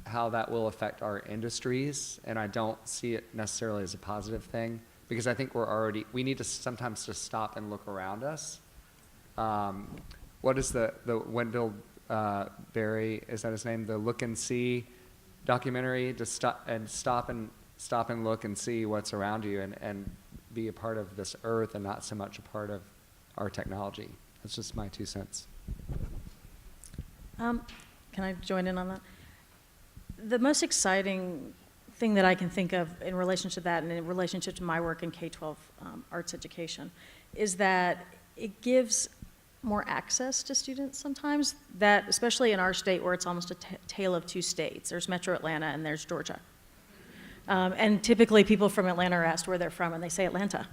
how that will affect our industries, and I don't see it necessarily as a positive thing, because I think we need to sometimes just stop and look around us. What is the Wendell Berry, is that his name? The Look and See documentary, to stop and look and see what's around you, and be a part of this earth and not so much a part of our technology. That's just my 2 cents. Can I join in on that? The most exciting thing that I can think of in relationship to that and in relationship to my work in K-12 arts education is that it gives more access to students sometimes, that especially in our state where it's almost a tale of two states. There's Metro Atlanta and there's Georgia. And typically people from Atlanta are asked where they're from and they say Atlanta.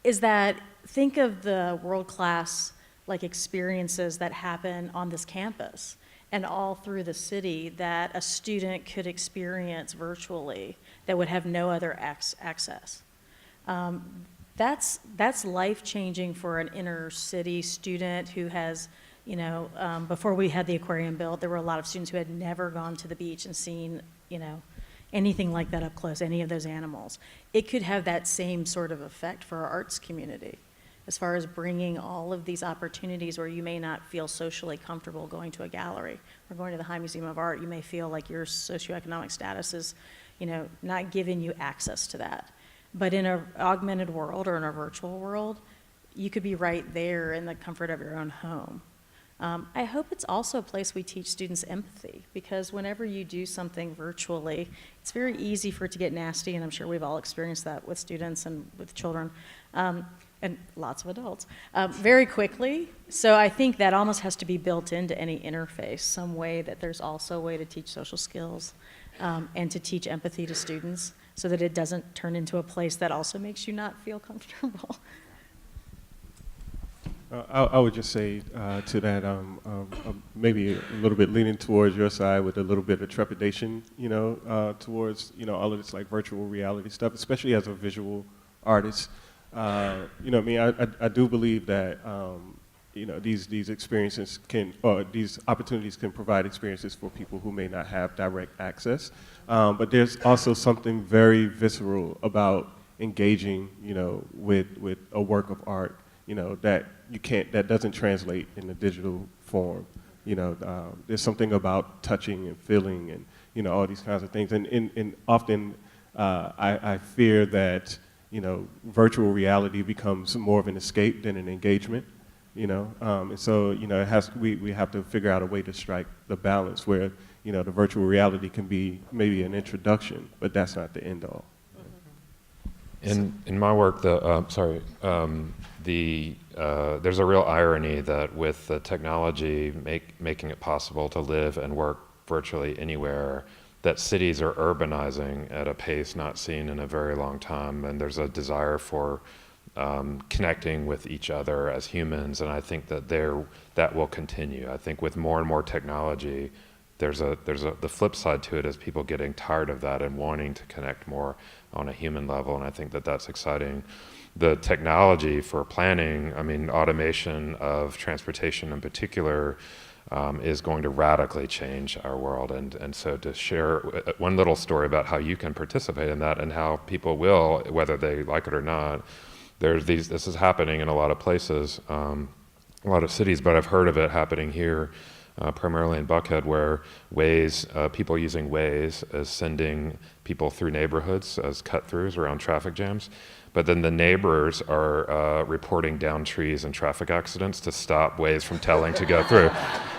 Is that think of the world-class like experiences that happen on this campus and all through the city that a student could experience virtually that would have no other access. That's life-changing for an inner city student who has, you know, before we had the aquarium built, there were a lot of students who had never gone to the beach and seen, you know, anything like that up close, any of those animals. It could have that same sort of effect for our arts community as far as bringing all of these opportunities where you may not feel socially comfortable going to a gallery or going to the High Museum of Art. You may feel like your socioeconomic status is, you know, not giving you access to that. But in an augmented world or in a virtual world, you could be right there in the comfort of your own home. I hope it's also a place we teach students empathy, because whenever you do something virtually, it's very easy for it to get nasty, and I'm sure we've all experienced that with students and with children, and lots of adults, very quickly. So I think that almost has to be built into any interface, some way that there's also a way to teach social skills and to teach empathy to students so that it doesn't turn into a place that also makes you not feel comfortable. I would just say to that, maybe a little bit leaning towards your side with a little bit of trepidation, you know, towards, you know, all of this like virtual reality stuff, especially as a visual artist. You know, I mean, I do believe that, you know, these experiences can, or these opportunities can provide experiences for people who may not have direct access. But there's also something very visceral about engaging, you know, with a work of art, you know, that you can't, that doesn't translate in the digital form. You know, there's something about touching and feeling and, you know, all these kinds of things. And often I fear that, you know, virtual reality becomes more of an escape than an engagement, you know. And so, you know, we have to figure out a way to strike the balance where, you know, the virtual reality can be maybe an introduction, but that's not the end all. In my work, there's a real irony that with the technology making it possible to live and work virtually anywhere, that cities are urbanizing at a pace not seen in a very long time, and there's a desire for connecting with each other as humans, and I think that that will continue. I think with more and more technology, the flip side to it is people getting tired of that and wanting to connect more on a human level, and I think that that's exciting. The technology for planning, I mean, automation of transportation in particular, is going to radically change our world. And so to share one little story about how you can participate in that and how people will, whether they like it or not, this is happening in a lot of places, a lot of cities, but I've heard of it happening here, primarily in Buckhead, where people using Waze as sending people through neighborhoods as cut-throughs around traffic jams. But then the neighbors are reporting down trees and traffic accidents to stop Waze from telling to go through.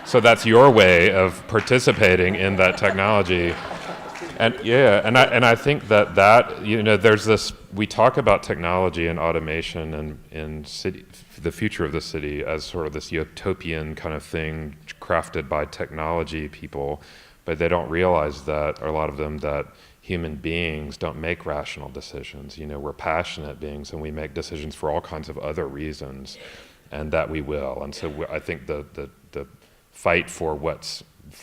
So that's your way of participating in that technology. And yeah, and I think that you know, there's this, we talk about technology and automation and in city, the future of the city as sort of this utopian kind of thing crafted by technology people, but they don't realize that, or a lot of them, that human beings don't make rational decisions. You know, we're passionate beings and we make decisions for all kinds of other reasons, and that we will. And so I think the fight for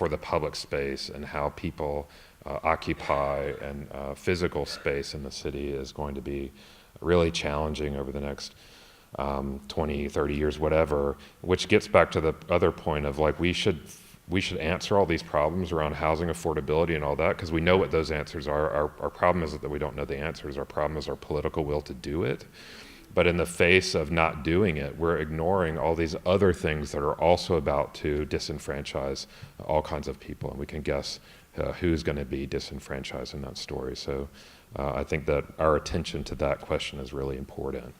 the public space and how people occupy and physical space in the city is going to be really challenging over the next 20, 30 years, whatever, which gets back to the other point of like, we should answer all these problems around housing affordability and all that, because we know what those answers are. Our problem isn't that we don't know the answers. Our problem is our political will to do it. But in the face of not doing it, we're ignoring all these other things that are also about to disenfranchise all kinds of people. And we can guess who's going to be disenfranchised in that story. So I think that our attention to that question is really important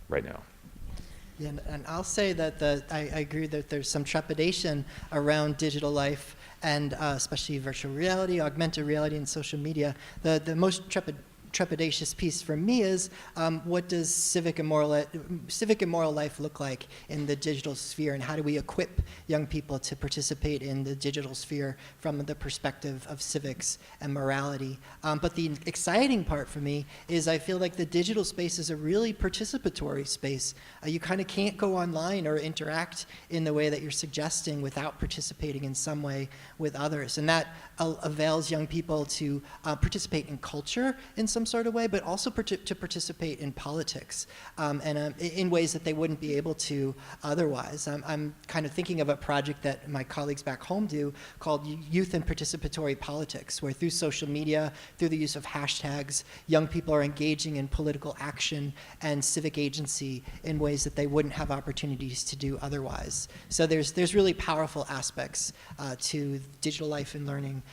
right now. Yeah, and I'll say that I agree that there's some trepidation around digital life and especially virtual reality, augmented reality, and social media. The most trepidatious piece for me is what does civic and moral life look like in the digital sphere, and how do we equip young people to participate in the digital sphere from the perspective of civics and morality. But the exciting part for me is I feel like the digital space is a really participatory space. You kind of can't go online or interact in the way that you're suggesting without participating in some way with others, and that avails young people to participate in culture in some sort of way, but also to participate in politics and in ways that they wouldn't be able to otherwise. I'm kind of thinking of a project that my colleagues back home do called Youth and Participatory Politics, where through social media, through the use of hashtags, young people are engaging in political action and civic agency in ways that they wouldn't have opportunities to do otherwise. So there's really powerful aspects to digital life and learning,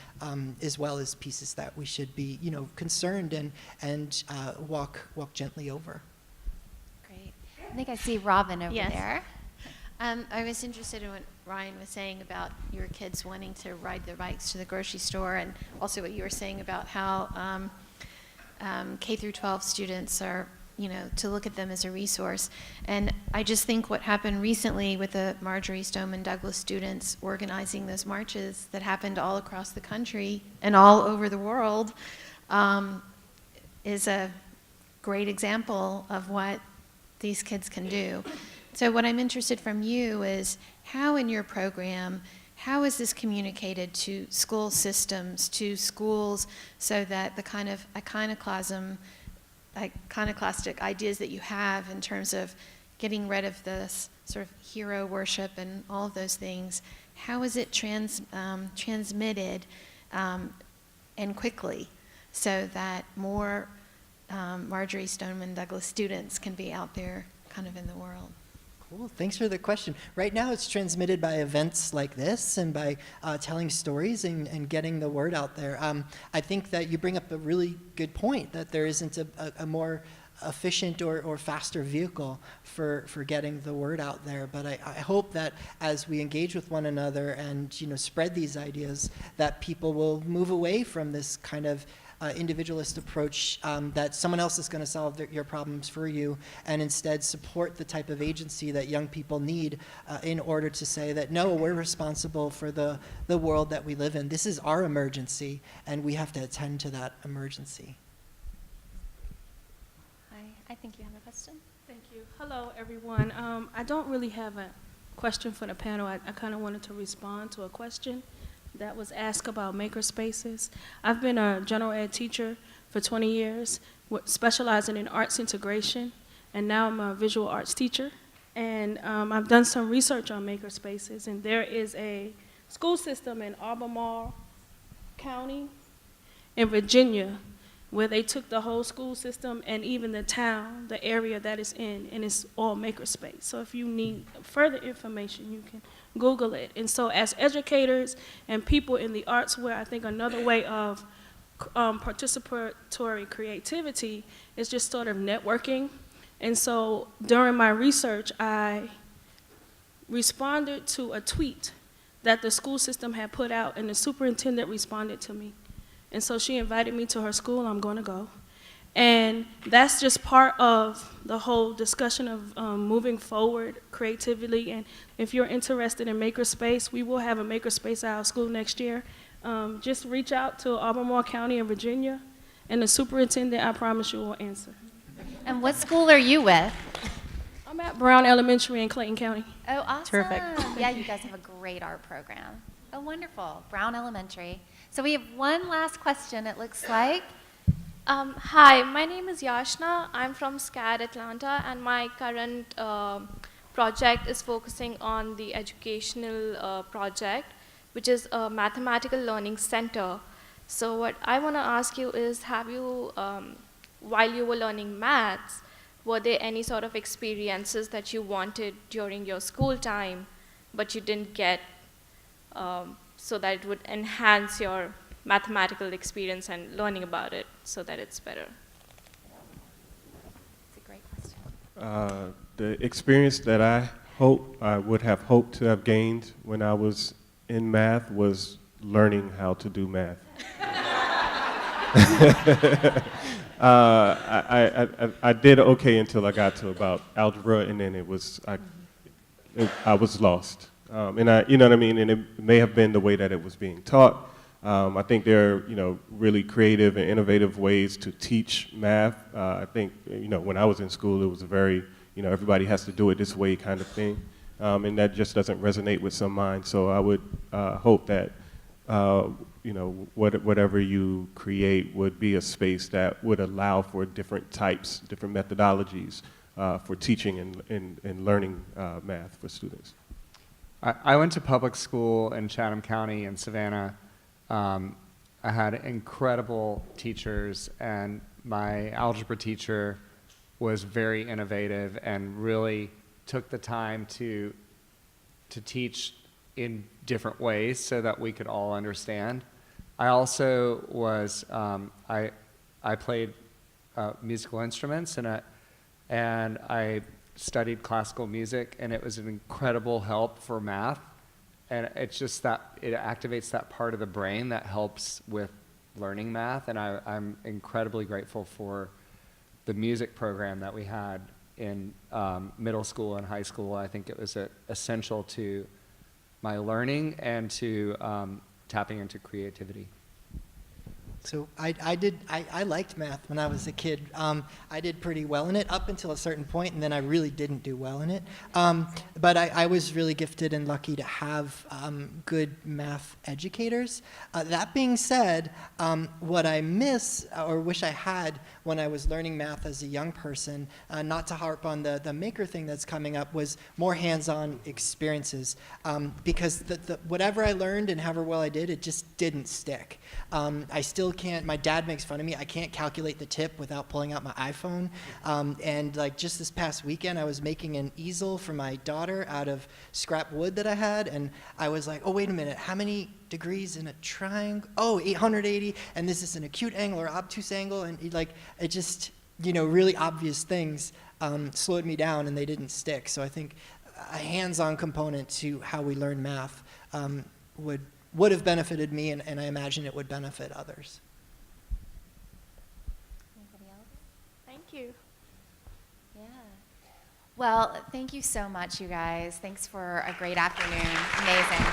as well as pieces that we should be, concerned and walk gently over. Great. I think I see Robin over Yes. there. I was interested in what Ryan was saying about your kids wanting to ride their bikes to the grocery store, and also what you were saying about how K through 12 students are, to look at them as a resource. And I just think what happened recently with the Marjorie Stoneman Douglas students organizing those marches that happened all across the country and all over the world is a great example of what these kids can do. So what I'm interested from you is how in your program, how is this communicated to school systems, to schools, so that the kind of iconoclastic ideas that you have in terms of getting rid of this sort of hero worship and all of those things, how is it transmitted and quickly so that more Marjorie Stoneman Douglas students can be out there kind of in the world? Cool, thanks for the question. Right now it's transmitted by events like this and by telling stories and getting the word out there. I think that you bring up a really good point, that there isn't a more efficient or faster vehicle for getting the word out there. But I hope that as we engage with one another and spread these ideas, that people will move away from this kind of individualist approach that someone else is going to solve your problems for you, and instead support the type of agency that young people need in order to say that, no, we're responsible for the world that we live in. This is our emergency, and we have to attend to that emergency. I think you have a question. Thank you. Hello, everyone. I don't really have a question for the panel. I kind of wanted to respond to a question that was asked about makerspaces. I've been a general ed teacher for 20 years, specializing in arts integration, and now I'm a visual arts teacher. And I've done some research on makerspaces, and there is a school system in Albemarle County in Virginia where they took the whole school system and even the town, the area that it's in, and it's all makerspace. So if you need further information, you can Google it. And so as educators and people in the arts, where I think another way of participatory creativity is just sort of networking. And so during my research, I responded to a tweet that the school system had put out, and the superintendent responded to me. And so she invited me to her school. I'm going to go. And that's just part of the whole discussion of moving forward creatively. And if you're interested in makerspace, we will have a makerspace at our school next year. Just reach out to Albemarle County in Virginia, and the superintendent, I promise you, will answer. And what school are you with? I'm at Brown Elementary in Clayton County. Oh, awesome. Terrific. Yeah, you guys have a great art program. Oh, wonderful. Brown Elementary. So we have one last question, it looks like. Hi, my name is Yasha. I'm from SCAD Atlanta, and my current project is focusing on the educational project, which is a mathematical learning center. So what I want to ask you is, have you, while you were learning maths, were there any sort of experiences that you wanted during your school time, but you didn't get, so that it would enhance your mathematical experience and learning about it so that it's better? It's a great question. the experience that I would have hoped to have gained when I was in math was learning how to do math. I did okay until I got to about algebra, and then I was lost. You know what I mean? And it may have been the way that it was being taught. I think there are, really creative and innovative ways to teach math. I think, when I was in school, it was a very, everybody has to do it this way kind of thing. And that just doesn't resonate with some minds. So I would hope that, whatever you create would be a space that would allow for different types, different methodologies for teaching and learning math for students. I went to public school in Chatham County in Savannah. I had incredible teachers, and my algebra teacher was very innovative and really took the time to teach in different ways so that we could all understand. I also was, I played musical instruments, and I studied classical music, and it was an incredible help for math. And it's just that it activates that part of the brain that helps with learning math. And I'm incredibly grateful for the music program that we had in middle school and high school. I think it was essential to my learning and to tapping into creativity. So I liked math when I was a kid. I did pretty well in it up until a certain point, and then I really didn't do well in it. But I was really gifted and lucky to have good math educators. That being said, what I miss or wish I had when I was learning math as a young person, not to harp on the maker thing that's coming up, was more hands-on experiences. Because whatever I learned and however well I did, it just didn't stick. I still can't, my dad makes fun of me, I can't calculate the tip without pulling out my iPhone. And like just this past weekend, I was making an easel for my daughter out of scrap wood that I had, and I was like, oh, wait a minute, how many degrees in a triangle? Oh, 880, and this is an acute angle or obtuse angle, and it just, really obvious things slowed me down and they didn't stick. So I think a hands-on component to how we learn math would have benefited me, and I imagine it would benefit others. Anybody else? Thank you. Yeah. Well, thank you so much, you guys. Thanks for a great afternoon. Amazing.